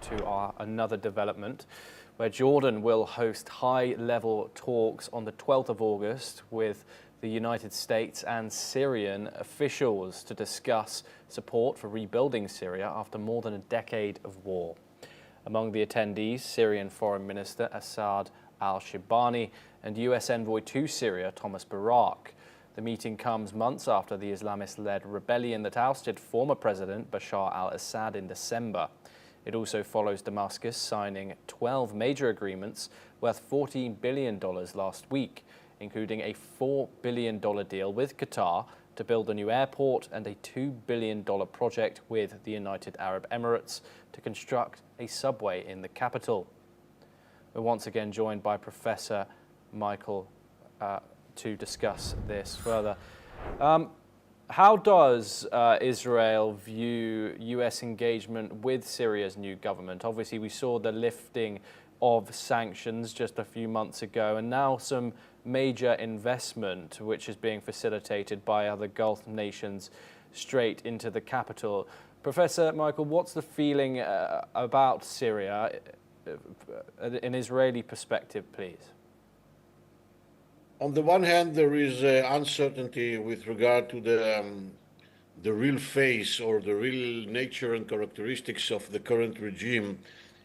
to another development, where Jordan will host high-level talks on the 12th of August with the United States and Syrian officials to discuss support for rebuilding Syria after more than a decade of war. Among the attendees, Syrian Foreign Minister Asaad al-shibani and US envoy to Syria, Thomas Barrack. The meeting comes months after the Islamist-led rebellion that ousted former President Bashar al-Assad in December. It also follows Damascus signing 12 major agreements worth $14 billion last week, including a $4 billion deal with Qatar to build a new airport and a $2 billion project with the United Arab Emirates to construct a subway in the capital. We're once again joined by Professor Michael to discuss this further. How does Israel view US engagement with Syria's new government? Obviously, we saw the lifting of sanctions just a few months ago, and now some major investment which is being facilitated by other Gulf nations straight into the capital. Professor Michael, what's the feeling about Syria, an Israeli perspective, please? On the one hand, there is uncertainty with regard to the real face or the real nature and characteristics of the current regime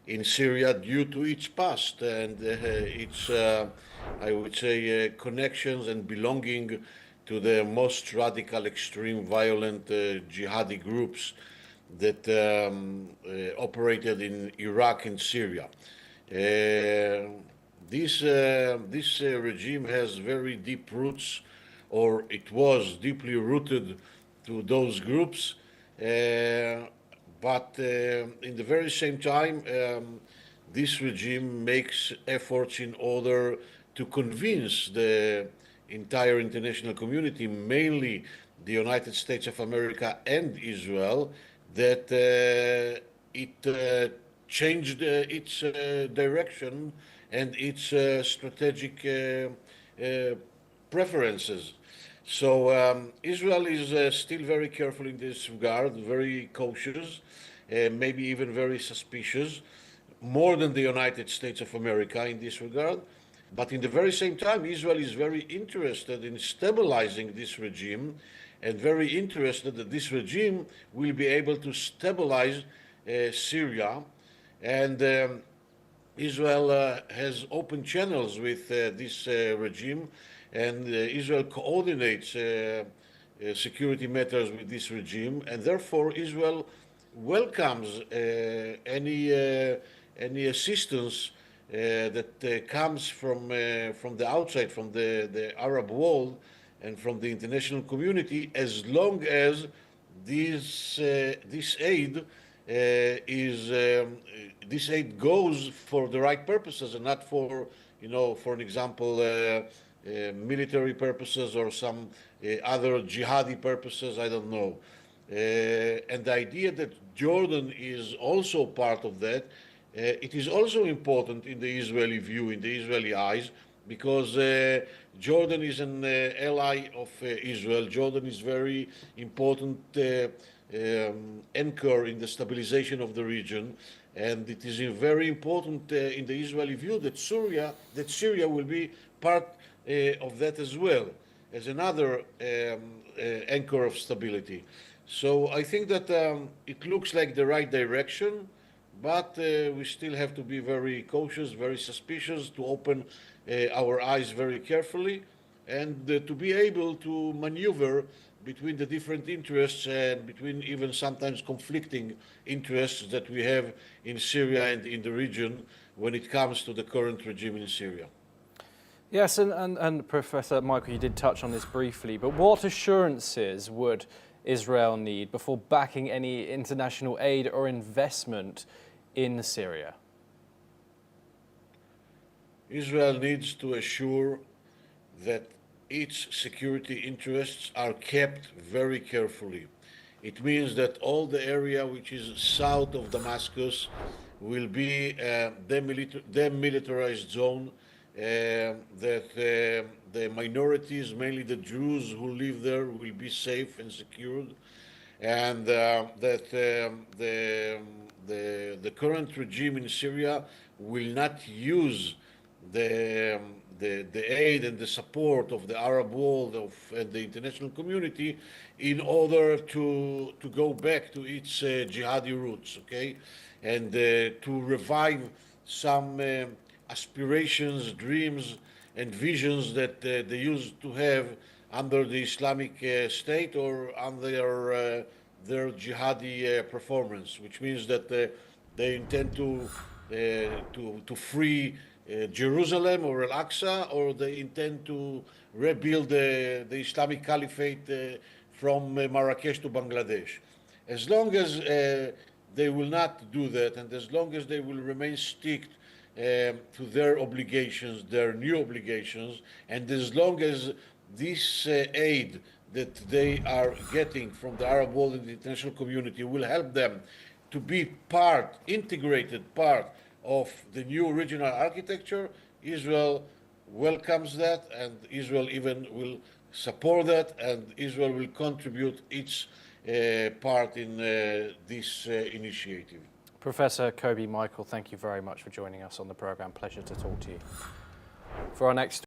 in Syria due to its past and its, I would say, connections and belonging to the most radical, extreme, violent jihadi groups that operated in Iraq and Syria. This regime has very deep roots, or it was deeply rooted to those groups, but in the very same time, this regime makes efforts in order to convince the entire international community, mainly the United States of America and Israel, that it changed its direction and its strategic preferences. So Israel is still very careful in this regard, very cautious, maybe even very suspicious, more than the United States of America in this regard. But in the very same time, Israel is very interested in stabilizing this regime and very interested that this regime will be able to stabilize Syria. And Israel has open channels with this regime, and Israel coordinates security matters with this regime, and therefore Israel welcomes any assistance that comes from the outside, from the Arab world and from the international community, as long as this aid this aid goes for the right purposes and not for, for an example, military purposes or some other jihadi purposes, I don't know. And the idea that Jordan is also part of that, it is also important in the Israeli view, in the Israeli eyes, because Jordan is an ally of Israel. Jordan is very important anchor in the stabilization of the region, and it is very important in the Israeli view that Syria will be part of that as well, as another anchor of stability. So I think that it looks like the right direction, but we still have to be very cautious, very suspicious, to open our eyes very carefully, and to be able to maneuver between the different interests and between even sometimes conflicting interests that we have in Syria and in the region when it comes to the current regime in Syria. Yes, and Professor Michael, you did touch on this briefly, but what assurances would Israel need before backing any international aid or investment in Syria? Israel needs to assure that its security interests are kept very carefully. It means that all the area which is south of Damascus will be a demilitarized zone, that the minorities, mainly the Jews who live there, will be safe and secured, and that the current regime in Syria will not use the aid and the support of the Arab world and the international community in order to go back to its jihadi roots, okay, and to revive some aspirations, dreams, and visions that they used to have under the Islamic State or under their jihadi performance, which means that they intend to free Jerusalem or Al-Aqsa, or they intend to rebuild the Islamic Caliphate from Marrakesh to Bangladesh. As long as they will not do that, and as long as they will remain sticked to their obligations, their new obligations, and as long as this aid that they are getting from the Arab world and the international community will help them to be part, integrated part of the new regional architecture, Israel welcomes that, and Israel even will support that, and Israel will contribute its part in this initiative. Professor Kobi Michael, thank you very much for joining us on the program. Pleasure to talk to you. For our next